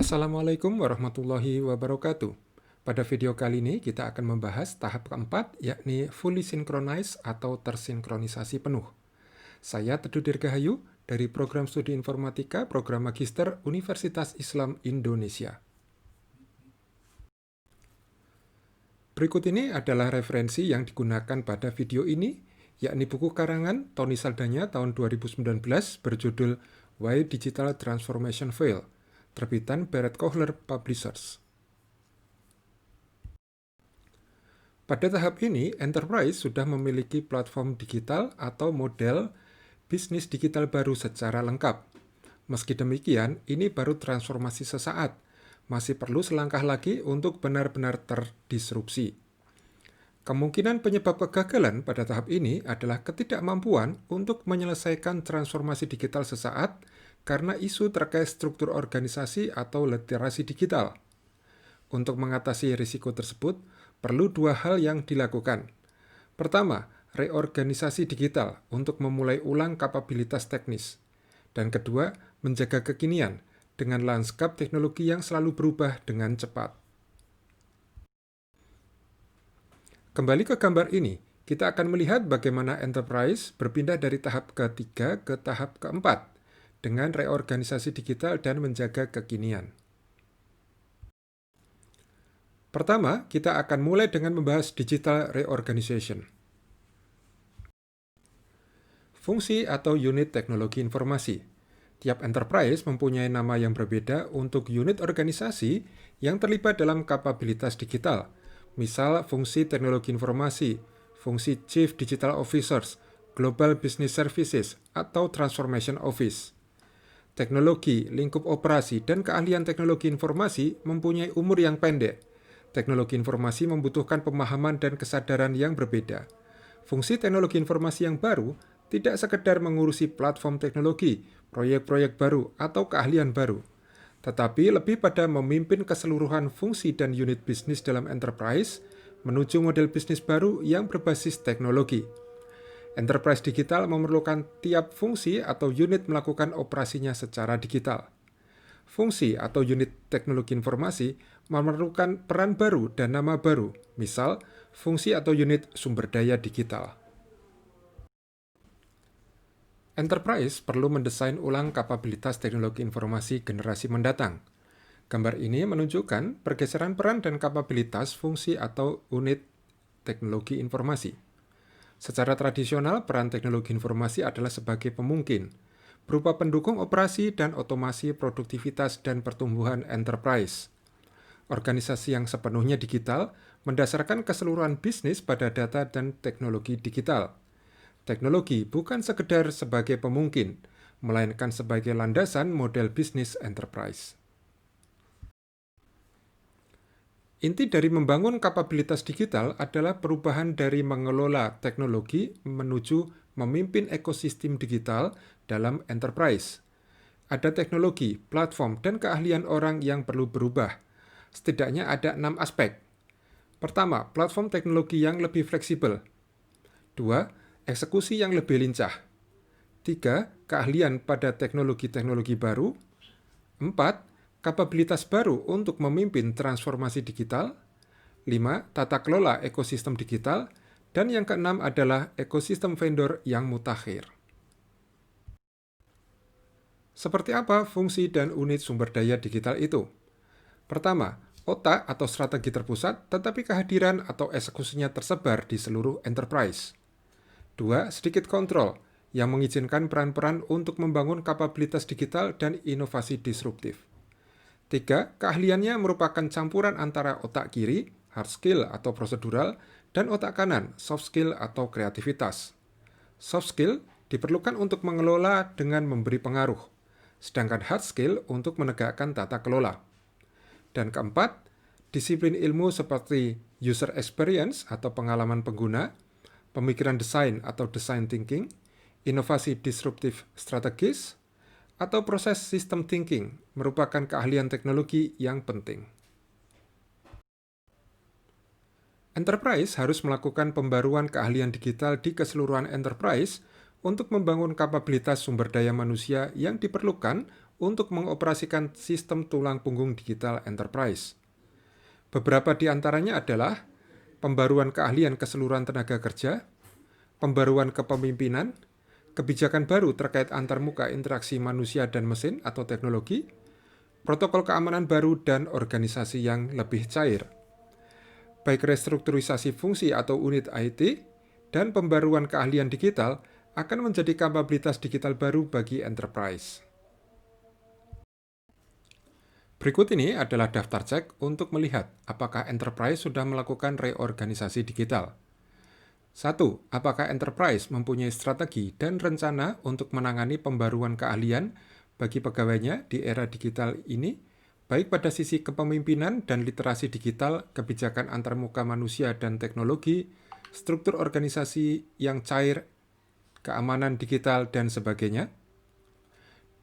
Assalamualaikum warahmatullahi wabarakatuh. Pada video kali ini kita akan membahas tahap keempat, yakni fully synchronized atau tersinkronisasi penuh. Saya Teduh Dirgahayu dari Program Studi Informatika Program Magister Universitas Islam Indonesia. Berikut ini adalah referensi yang digunakan pada video ini, yakni buku karangan Tony Saldana tahun 2019 berjudul Why Digital Transformation Fail, terbitan Barrett Kohler Publishers. Pada tahap ini, enterprise sudah memiliki platform digital atau model bisnis digital baru secara lengkap. Meski demikian, ini baru transformasi sesaat. Masih perlu selangkah lagi untuk benar-benar terdisrupsi. Kemungkinan penyebab kegagalan pada tahap ini adalah ketidakmampuan untuk menyelesaikan transformasi digital sesaat karena isu terkait struktur organisasi atau literasi digital. Untuk mengatasi risiko tersebut, perlu dua hal yang dilakukan. Pertama, reorganisasi digital untuk memulai ulang kapabilitas teknis. Dan kedua, menjaga kekinian dengan lanskap teknologi yang selalu berubah dengan cepat. Kembali ke gambar ini, kita akan melihat bagaimana enterprise berpindah dari tahap ketiga ke tahap keempat dengan reorganisasi digital dan menjaga kekinian. Pertama, kita akan mulai dengan membahas digital reorganization. Fungsi atau unit teknologi informasi. Tiap enterprise mempunyai nama yang berbeda untuk unit organisasi yang terlibat dalam kapabilitas digital. Misal, fungsi teknologi informasi, fungsi Chief Digital Officers, Global Business Services, atau Transformation Office. Teknologi, lingkup operasi, dan keahlian teknologi informasi mempunyai umur yang pendek. Teknologi informasi membutuhkan pemahaman dan kesadaran yang berbeda. Fungsi teknologi informasi yang baru tidak sekedar mengurusi platform teknologi, proyek-proyek baru, atau keahlian baru, tetapi lebih pada memimpin keseluruhan fungsi dan unit bisnis dalam enterprise menuju model bisnis baru yang berbasis teknologi. Enterprise digital memerlukan tiap fungsi atau unit melakukan operasinya secara digital. Fungsi atau unit teknologi informasi memerlukan peran baru dan nama baru, misal fungsi atau unit sumber daya digital. Enterprise perlu mendesain ulang kapabilitas teknologi informasi generasi mendatang. Gambar ini menunjukkan pergeseran peran dan kapabilitas fungsi atau unit teknologi informasi. Secara tradisional, peran teknologi informasi adalah sebagai pemungkin, berupa pendukung operasi dan otomasi produktivitas dan pertumbuhan enterprise. Organisasi yang sepenuhnya digital mendasarkan keseluruhan bisnis pada data dan teknologi digital. Teknologi bukan sekedar sebagai pemungkin, melainkan sebagai landasan model bisnis enterprise. Inti dari membangun kapabilitas digital adalah perubahan dari mengelola teknologi menuju memimpin ekosistem digital dalam enterprise. Ada teknologi, platform, dan keahlian orang yang perlu berubah. Setidaknya ada 6 aspek. Pertama, platform teknologi yang lebih fleksibel. 2, eksekusi yang lebih lincah. 3, keahlian pada teknologi-teknologi baru. 4, kapabilitas baru untuk memimpin transformasi digital. 5, tata kelola ekosistem digital. Dan yang keenam adalah ekosistem vendor yang mutakhir. Seperti apa fungsi dan unit sumber daya digital itu? Pertama, otak atau strategi terpusat, tetapi kehadiran atau eksekusinya tersebar di seluruh enterprise. 2, sedikit kontrol, yang mengizinkan peran-peran untuk membangun kapabilitas digital dan inovasi disruptif. 3, keahliannya merupakan campuran antara otak kiri, hard skill atau prosedural, dan otak kanan, soft skill atau kreativitas. Soft skill diperlukan untuk mengelola dengan memberi pengaruh, sedangkan hard skill untuk menegakkan tata kelola. Dan keempat, disiplin ilmu seperti user experience atau pengalaman pengguna, pemikiran desain atau design thinking, inovasi disruptif strategis, atau proses system thinking merupakan keahlian teknologi yang penting. Enterprise harus melakukan pembaruan keahlian digital di keseluruhan enterprise untuk membangun kapabilitas sumber daya manusia yang diperlukan untuk mengoperasikan sistem tulang punggung digital enterprise. Beberapa di antaranya adalah pembaruan keahlian keseluruhan tenaga kerja, pembaruan kepemimpinan, kebijakan baru terkait antarmuka interaksi manusia dan mesin atau teknologi, protokol keamanan baru, dan organisasi yang lebih cair. Baik restrukturisasi fungsi atau unit IT dan pembaruan keahlian digital akan menjadi kapabilitas digital baru bagi enterprise. Berikut ini adalah daftar cek untuk melihat apakah enterprise sudah melakukan reorganisasi digital. 1. Apakah enterprise mempunyai strategi dan rencana untuk menangani pembaruan keahlian bagi pegawainya di era digital ini, baik pada sisi kepemimpinan dan literasi digital, kebijakan antarmuka manusia dan teknologi, struktur organisasi yang cair, keamanan digital, dan sebagainya.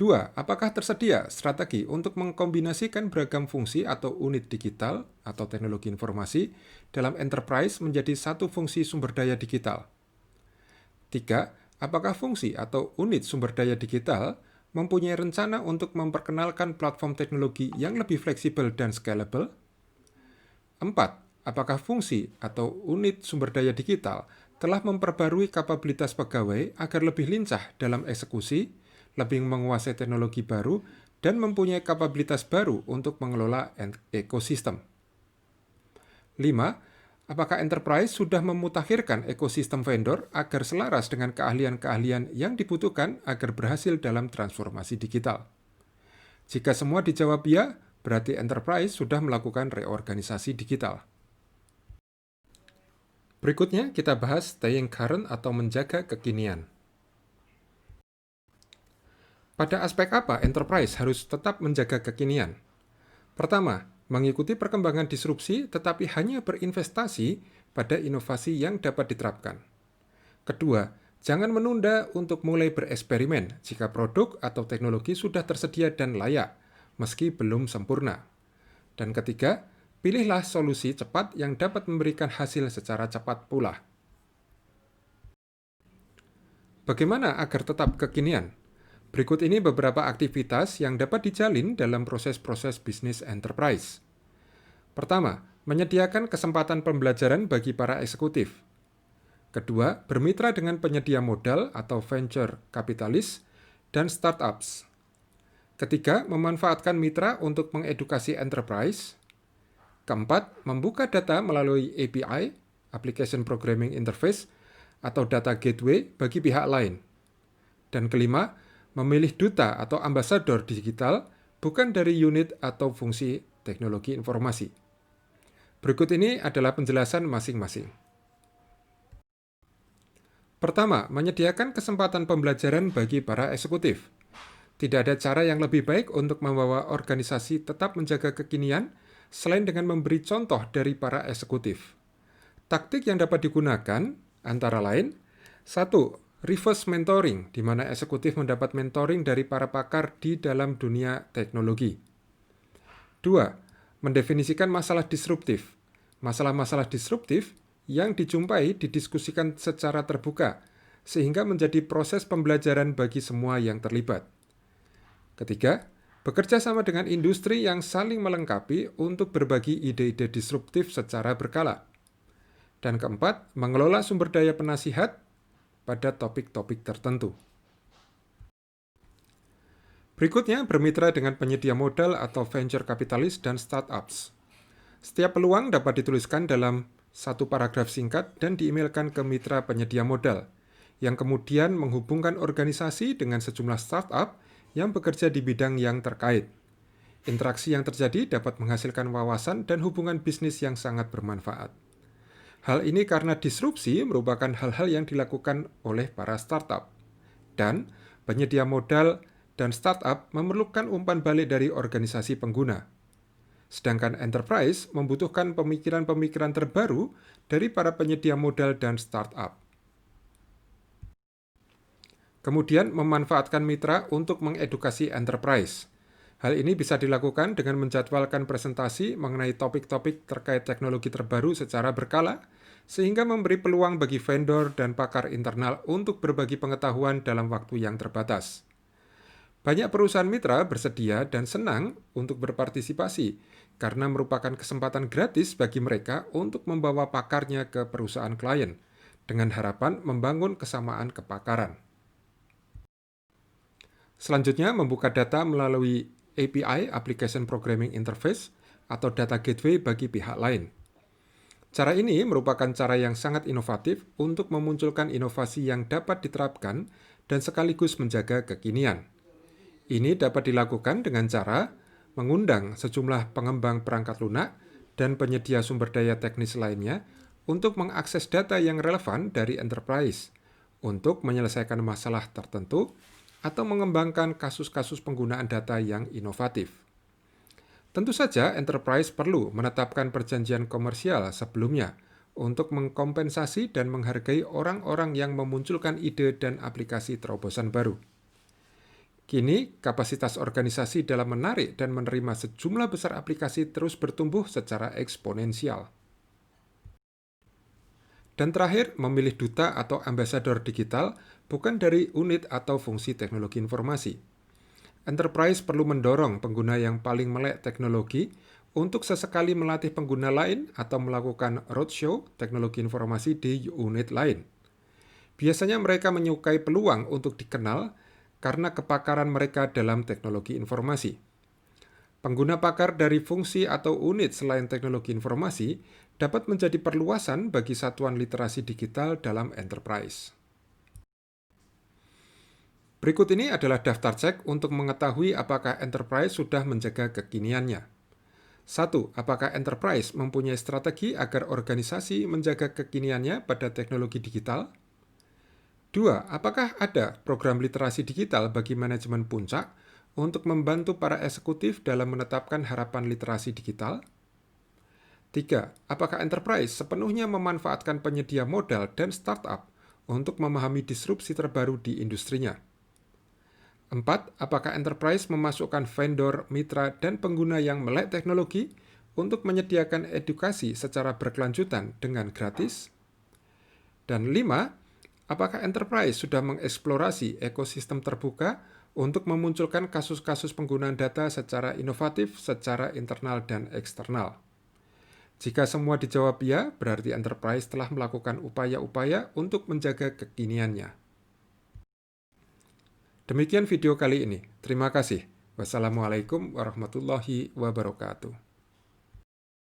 2. Apakah tersedia strategi untuk mengkombinasikan beragam fungsi atau unit digital atau teknologi informasi dalam enterprise menjadi satu fungsi sumber daya digital? 3. Apakah fungsi atau unit sumber daya digital mempunyai rencana untuk memperkenalkan platform teknologi yang lebih fleksibel dan scalable? 4. Apakah fungsi atau unit sumber daya digital telah memperbarui kapabilitas pegawai agar lebih lincah dalam eksekusi, lebih menguasai teknologi baru, dan mempunyai kapabilitas baru untuk mengelola ekosistem? 5. Apakah enterprise sudah memutakhirkan ekosistem vendor agar selaras dengan keahlian-keahlian yang dibutuhkan agar berhasil dalam transformasi digital? Jika semua dijawab ya, berarti enterprise sudah melakukan reorganisasi digital. Berikutnya kita bahas staying current atau menjaga kekinian. Pada aspek apa enterprise harus tetap menjaga kekinian? Pertama, mengikuti perkembangan disrupsi tetapi hanya berinvestasi pada inovasi yang dapat diterapkan. Kedua, jangan menunda untuk mulai bereksperimen jika produk atau teknologi sudah tersedia dan layak, meski belum sempurna. Dan ketiga, pilihlah solusi cepat yang dapat memberikan hasil secara cepat pula. Bagaimana agar tetap kekinian? Berikut ini beberapa aktivitas yang dapat dijalin dalam proses-proses bisnis enterprise. Pertama, menyediakan kesempatan pembelajaran bagi para eksekutif. Kedua, bermitra dengan penyedia modal atau venture kapitalis dan startups. Ketiga, memanfaatkan mitra untuk mengedukasi enterprise. Keempat, membuka data melalui API, Application Programming Interface, atau data gateway bagi pihak lain. Dan kelima, memilih duta atau ambasador digital bukan dari unit atau fungsi teknologi informasi. Berikut ini adalah penjelasan masing-masing. Pertama, menyediakan kesempatan pembelajaran bagi para eksekutif. Tidak ada cara yang lebih baik untuk membawa organisasi tetap menjaga kekinian selain dengan memberi contoh dari para eksekutif. Taktik yang dapat digunakan antara lain: 1. Reverse mentoring, di mana eksekutif mendapat mentoring dari para pakar di dalam dunia teknologi. 2. Mendefinisikan masalah disruptif. Masalah-masalah disruptif yang dijumpai didiskusikan secara terbuka, sehingga menjadi proses pembelajaran bagi semua yang terlibat. Ketiga, bekerja sama dengan industri yang saling melengkapi untuk berbagi ide-ide disruptif secara berkala. Dan keempat, mengelola sumber daya penasihat pada topik-topik tertentu. Berikutnya, bermitra dengan penyedia modal atau venture kapitalis dan startups. Setiap peluang dapat dituliskan dalam satu paragraf singkat dan diemailkan ke mitra penyedia modal, yang kemudian menghubungkan organisasi dengan sejumlah startup yang bekerja di bidang yang terkait. Interaksi yang terjadi dapat menghasilkan wawasan dan hubungan bisnis yang sangat bermanfaat. Hal ini karena disrupsi merupakan hal-hal yang dilakukan oleh para startup. Dan penyedia modal dan startup memerlukan umpan balik dari organisasi pengguna. Sedangkan enterprise membutuhkan pemikiran-pemikiran terbaru dari para penyedia modal dan startup. Kemudian memanfaatkan mitra untuk mengedukasi enterprise. Hal ini bisa dilakukan dengan menjadwalkan presentasi mengenai topik-topik terkait teknologi terbaru secara berkala, sehingga memberi peluang bagi vendor dan pakar internal untuk berbagi pengetahuan dalam waktu yang terbatas. Banyak perusahaan mitra bersedia dan senang untuk berpartisipasi karena merupakan kesempatan gratis bagi mereka untuk membawa pakarnya ke perusahaan klien dengan harapan membangun kesamaan kepakaran. Selanjutnya, membuka data melalui API (Application Programming Interface) atau data gateway bagi pihak lain. Cara ini merupakan cara yang sangat inovatif untuk memunculkan inovasi yang dapat diterapkan dan sekaligus menjaga kekinian. Ini dapat dilakukan dengan cara mengundang sejumlah pengembang perangkat lunak dan penyedia sumber daya teknis lainnya untuk mengakses data yang relevan dari enterprise untuk menyelesaikan masalah tertentu atau mengembangkan kasus-kasus penggunaan data yang inovatif. Tentu saja, enterprise perlu menetapkan perjanjian komersial sebelumnya untuk mengkompensasi dan menghargai orang-orang yang memunculkan ide dan aplikasi terobosan baru. Kini, kapasitas organisasi dalam menarik dan menerima sejumlah besar aplikasi terus bertumbuh secara eksponensial. Dan terakhir, memilih duta atau ambasador digital bukan dari unit atau fungsi teknologi informasi. Enterprise perlu mendorong pengguna yang paling melek teknologi untuk sesekali melatih pengguna lain atau melakukan roadshow teknologi informasi di unit lain. Biasanya mereka menyukai peluang untuk dikenal karena kepakaran mereka dalam teknologi informasi. Pengguna pakar dari fungsi atau unit selain teknologi informasi dapat menjadi perluasan bagi satuan literasi digital dalam enterprise. Berikut ini adalah daftar cek untuk mengetahui apakah enterprise sudah menjaga kekiniannya. 1. Apakah enterprise mempunyai strategi agar organisasi menjaga kekiniannya pada teknologi digital? 2. Apakah ada program literasi digital bagi manajemen puncak untuk membantu para eksekutif dalam menetapkan harapan literasi digital? 3. Apakah enterprise sepenuhnya memanfaatkan penyedia modal dan startup untuk memahami disrupsi terbaru di industrinya? 4. Apakah enterprise memasukkan vendor, mitra, dan pengguna yang melek teknologi untuk menyediakan edukasi secara berkelanjutan dengan gratis? Dan 5. Apakah enterprise sudah mengeksplorasi ekosistem terbuka untuk memunculkan kasus-kasus penggunaan data secara inovatif secara internal dan eksternal? Jika semua dijawab ya, berarti enterprise telah melakukan upaya-upaya untuk menjaga kekiniannya. Demikian video kali ini. Terima kasih. Wassalamualaikum warahmatullahi wabarakatuh.